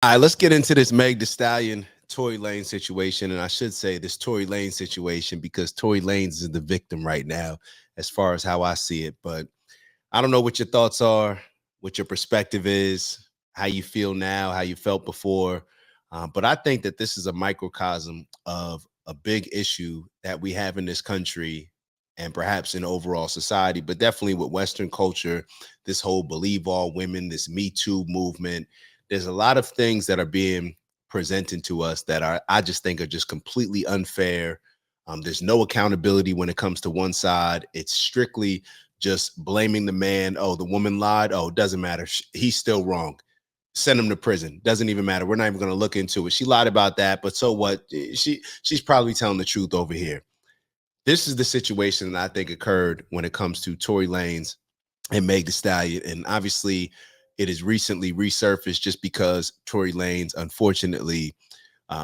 All right, let's get into this Meg Thee Stallion, Tory Lanez situation. And I should say this Tory Lanez situation because Tory Lanez is the victim right now, as far as how I see it. But I don't know what your thoughts are, what your perspective is, how you feel now, how you felt before. But I think that this is a microcosm of a big issue that we have in this country and perhaps in overall society, but definitely with Western culture, this whole believe all women, this Me Too movement. There's a lot of things that are being presented to us that I just think are just completely unfair. There's no accountability when it comes to one side. It's strictly just blaming the man. Oh, the woman lied. Oh, it doesn't matter. He's still wrong. Send him to prison. Doesn't even matter. We're not even going to look into it. She lied about that, but so what? She's probably telling the truth over here. This is the situation that I think occurred when it comes to Tory Lanez and Meg Thee Stallion. And obviously, it has recently resurfaced just because Tory Lanez, unfortunately,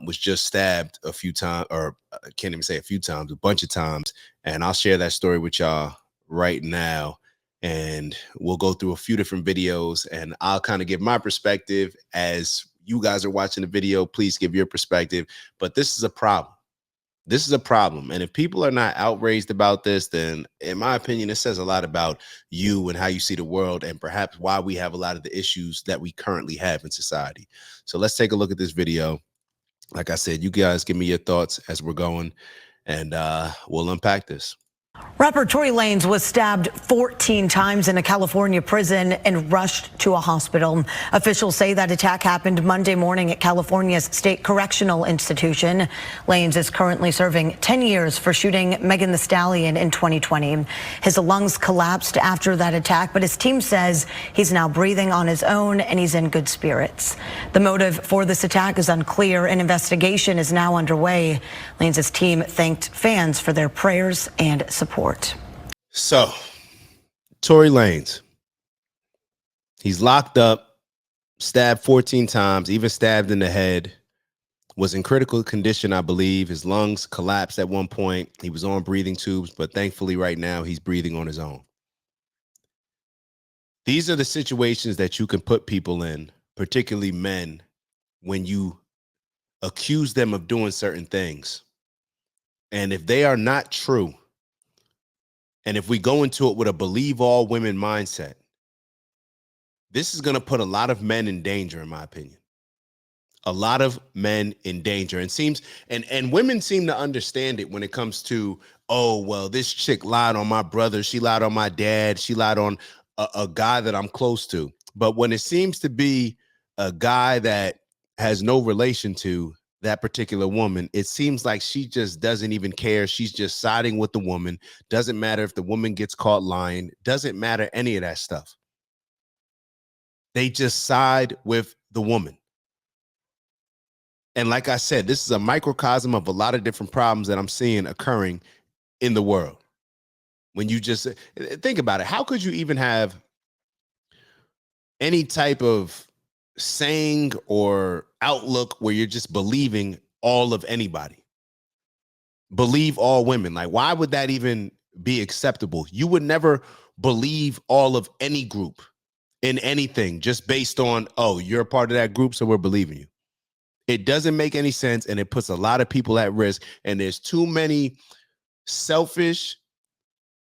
was just stabbed a few times, or I can't even say a few times, a bunch of times. And I'll share that story with y'all right now. And we'll go through a few different videos and I'll kind of give my perspective as you guys are watching the video. Please give your perspective. But this is a problem. This is a problem. And if people are not outraged about this, then in my opinion, it says a lot about you and how you see the world and perhaps why we have a lot of the issues that we currently have in society. So let's take a look at this video. Like I said, you guys give me your thoughts as we're going, and we'll unpack this. Rapper Tory Lanez was stabbed 14 times in a California prison and rushed to a hospital. Officials say that attack happened Monday morning at California's State Correctional Institution. Lanez is currently serving 10 years for shooting Megan Thee Stallion in 2020. His lungs collapsed after that attack, but his team says he's now breathing on his own and he's in good spirits. The motive for this attack is unclear. An investigation is now underway. Lanez's team thanked fans for their prayers and support. So, Tory Lanez, he's locked up, stabbed 14 times, even stabbed in the head, was in critical condition, I believe. His lungs collapsed at one point. He was on breathing tubes, but thankfully right now he's breathing on his own. These are the situations that you can put people in, particularly men, when you accuse them of doing certain things. And if they are not true, and if we go into it with a believe all women mindset, this is going to put a lot of men in danger, in my opinion. A lot of men in danger. And women seem to understand it when it comes to, oh, well, this chick lied on my brother. She lied on my dad. She lied on a guy that I'm close to. But when it seems to be a guy that has no relation to that particular woman, it seems like she just doesn't even care. She's just siding with the woman. Doesn't matter if the woman gets caught lying. Doesn't matter any of that stuff. They just side with the woman. And like I said, this is a microcosm of a lot of different problems that I'm seeing occurring in the world. When you just think about it, how could you even have any type of saying or outlook where you're just believing all of anybody? Believe all women. Like, why would that even be acceptable? You would never believe all of any group in anything just based on, oh, you're a part of that group, so we're believing you. It doesn't make any sense, and it puts a lot of people at risk. And there's too many selfish,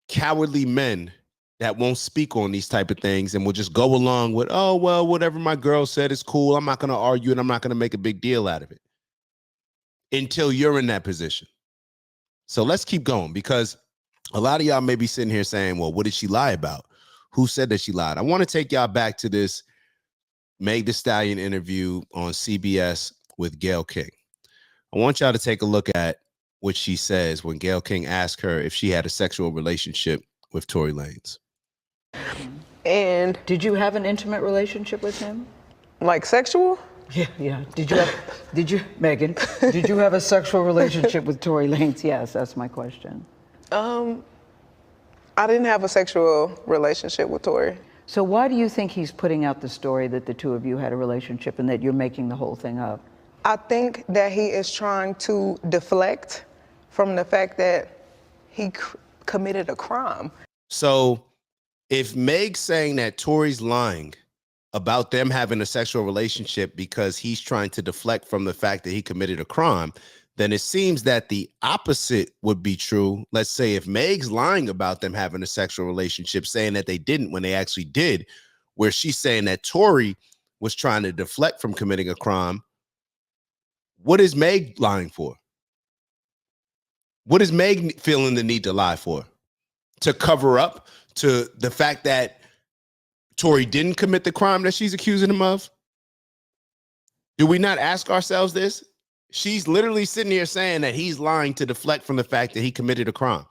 cowardly men that won't speak on these type of things and will just go along with, oh, well, whatever my girl said is cool. I'm not going to argue and I'm not going to make a big deal out of it until you're in that position. So let's keep going, because a lot of y'all may be sitting here saying, well, what did she lie about? Who said that she lied? I want to take y'all back to this Meg Thee Stallion interview on CBS with Gayle King. I want y'all to take a look at what she says when Gayle King asked her if she had a sexual relationship with Tory Lanez. And Did you have an intimate relationship with him? like sexual? Yeah. Megan, did you have a sexual relationship with Tory Lanez? Yes, that's my question. I didn't have a sexual relationship with Tory. So why do you think he's putting out the story that the two of you had a relationship and that you're making the whole thing up? I think that he is trying to deflect from the fact that he committed a crime. So if Meg's saying that Tory's lying, about them having a sexual relationship because he's trying to deflect from the fact that he committed a crime, then it seems that the opposite would be true. Let's say if Meg's lying about them having a sexual relationship, saying that they didn't when they actually did, where she's saying that Tory was trying to deflect from committing a crime, what is Meg lying for? What is Meg feeling the need to lie for? To cover up to the fact that Tory didn't commit the crime that she's accusing him of? Do we not ask ourselves this? She's literally sitting here saying that he's lying to deflect from the fact that he committed a crime.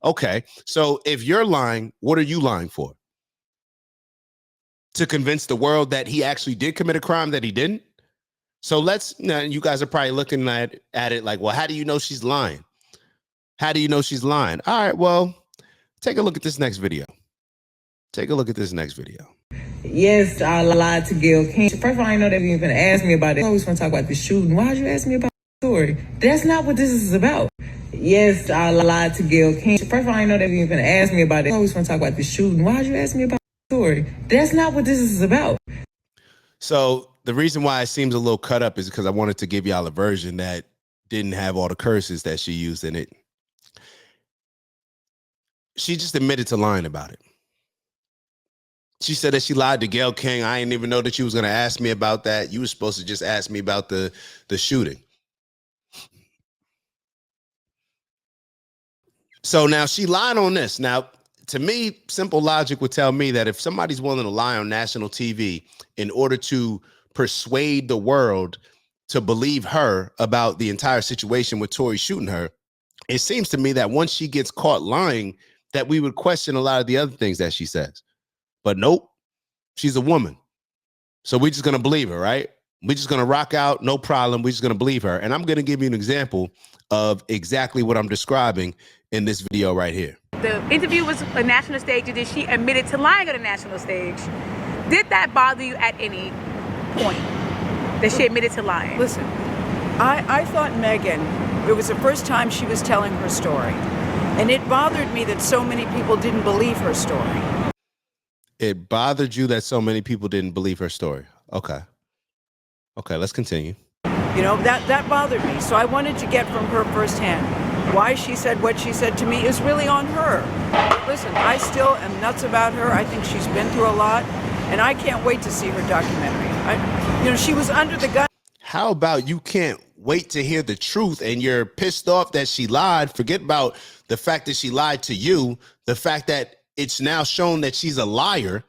Okay, so if you're lying, what are you lying for? To convince the world that he actually did commit a crime that he didn't? So you guys are probably looking at it like, well, how do you know she's lying? How do you know she's lying? All right, well, take a look at this next video. Take a look at this next video. Yes, I lied to Gail King. First of all, I didn't know they were even going to ask me about it. I always want to talk about the shooting. Why'd you ask me about the story? That's not what this is about. Yes, I lied to Gail King. First of all, I didn't know they were even going to ask me about it. I always want to talk about the shooting. Why'd you ask me about the story? That's not what this is about. So the reason why it seems a little cut up is because I wanted to give y'all a version that didn't have all the curses that she used in it. She just admitted to lying about it. She said that she lied to Gail King. I didn't even know that you was going to ask me about that. You were supposed to just ask me about the shooting. So now she lied on this. Now, to me, simple logic would tell me that if somebody's willing to lie on national TV in order to persuade the world to believe her about the entire situation with Tory shooting her, it seems to me that once she gets caught lying, that we would question a lot of the other things that she says. But nope, she's a woman. So we're just going to believe her, right? We're just going to rock out, no problem. We're just going to believe her. And I'm going to give you an example of exactly what I'm describing in this video right here. The interview was a national stage, and then she admitted to lying on a national stage. Did that bother you at any point, that she admitted to lying? Listen, I thought Meghan, it was the first time she was telling her story. And it bothered me that so many people didn't believe her story. It bothered you that so many people didn't believe her story. Okay. Okay, let's continue. You know, that bothered me. So I wanted to get from her firsthand. Why she said what she said to me is really on her. Listen, I still am nuts about her. I think she's been through a lot. And I can't wait to see her documentary. She was under the gun. How about you can't wait to hear the truth and you're pissed off that she lied? Forget about the fact that she lied to you. The fact that it's now shown that she's a liar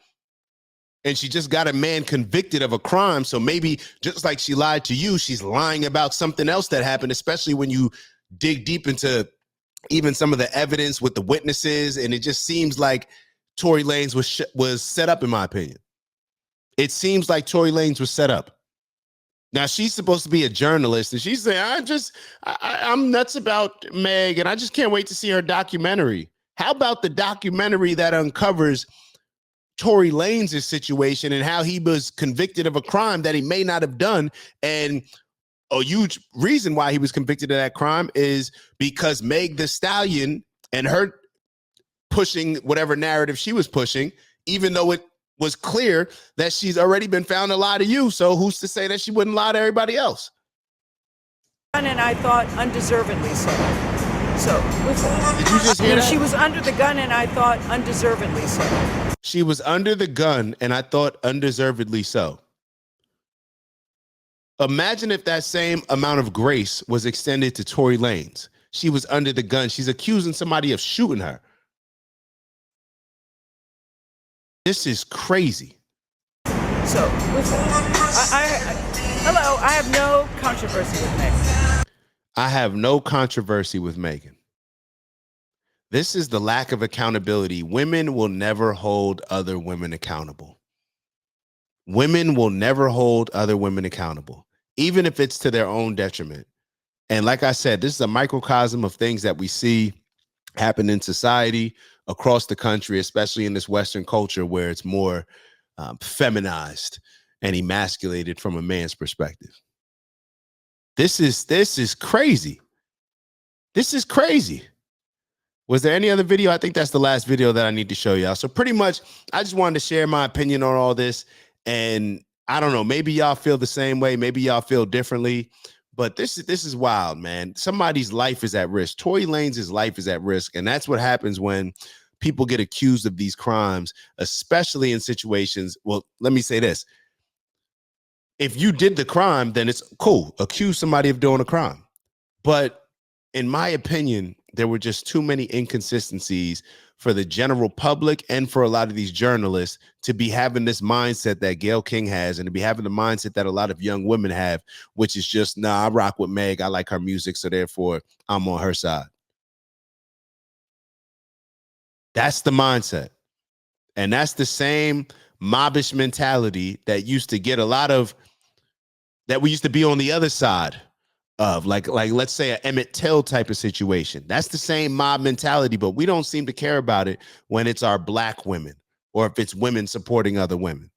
and she just got a man convicted of a crime. So maybe just like she lied to you, she's lying about something else that happened, especially when you dig deep into even some of the evidence with the witnesses. And it just seems like Tory Lanez was set up, in my opinion. It seems like Tory Lanez was set up. Now, she's supposed to be a journalist, and she's saying, I'm nuts about Meg, and I just can't wait to see her documentary. How about the documentary that uncovers Tory Lanez' situation and how he was convicted of a crime that he may not have done? And a huge reason why he was convicted of that crime is because Meg Thee Stallion and her pushing whatever narrative she was pushing, even though it was clear that she's already been found to lie to you. So who's to say that she wouldn't lie to everybody else? And I thought undeservedly so. So, listen. Did you just hear that? She was under the gun, and I thought undeservedly so. She was under the gun, and I thought undeservedly so. Imagine if that same amount of grace was extended to Tory Lanez. She was under the gun. She's accusing somebody of shooting her. This is crazy. So, listen, hello, I have no controversy with Meghan. I have no controversy with Meghan. This is the lack of accountability. Women will never hold other women accountable. Women will never hold other women accountable, even if it's to their own detriment. And like I said, this is a microcosm of things that we see happen in society across the country, especially in this Western culture where it's more feminized and emasculated from a man's perspective. This is crazy. This is crazy. Was there any other video? I think that's the last video that I need to show y'all. So pretty much, I just wanted to share my opinion on all this. And I don't know, maybe y'all feel the same way, maybe y'all feel differently, but this is wild, man. Somebody's life is at risk. Tory Lanez' life is at risk, and that's what happens when people get accused of these crimes, especially in situations. Well, let me say this. If you did the crime, then it's cool. Accuse somebody of doing a crime. But in my opinion, there were just too many inconsistencies for the general public and for a lot of these journalists to be having this mindset that Gayle King has, and to be having the mindset that a lot of young women have, which is just, nah, I rock with Meg. I like her music, so therefore I'm on her side. That's the mindset. And that's the same mobbish mentality that used to get a lot of, that we used to be on the other side of, like let's say an Emmett Till type of situation. That's the same mob mentality, but we don't seem to care about it when it's our black women or if it's women supporting other women.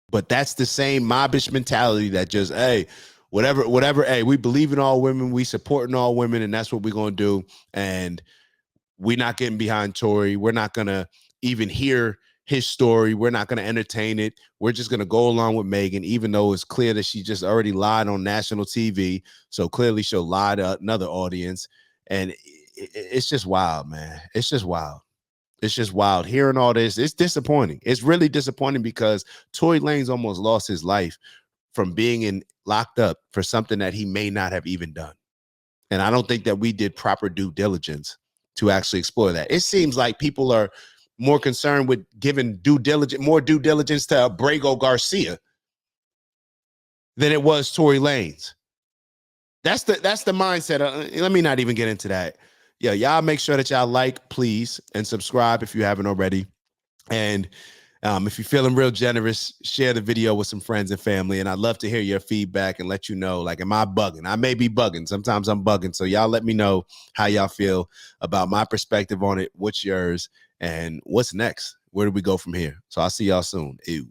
But that's the same mobbish mentality that just, hey, whatever, hey, we believe in all women, we supporting all women, and that's what we're going to do. And we're not getting behind Tory. We're not going to even hear his story. We're not going to entertain it. We're just going to go along with Megan, even though it's clear that she just already lied on national TV. So clearly she'll lie to another audience. And it's just wild, man. It's just wild. It's just wild. Hearing all this, it's disappointing. It's really disappointing because Tory Lanez almost lost his life from being locked up for something that he may not have even done. And I don't think that we did proper due diligence to actually explore that. It seems like people are more concerned with giving more due diligence to Abrego Garcia than it was Tory Lanez. That's the mindset. Let me not even get into that. Yeah, y'all make sure that y'all like, please, and subscribe if you haven't already. And if you're feeling real generous, share the video with some friends and family. And I'd love to hear your feedback and let you know, like, am I bugging? I may be bugging. Sometimes I'm bugging. So y'all let me know how y'all feel about my perspective on it. What's yours? And what's next? Where do we go from here? So I'll see y'all soon. Ew.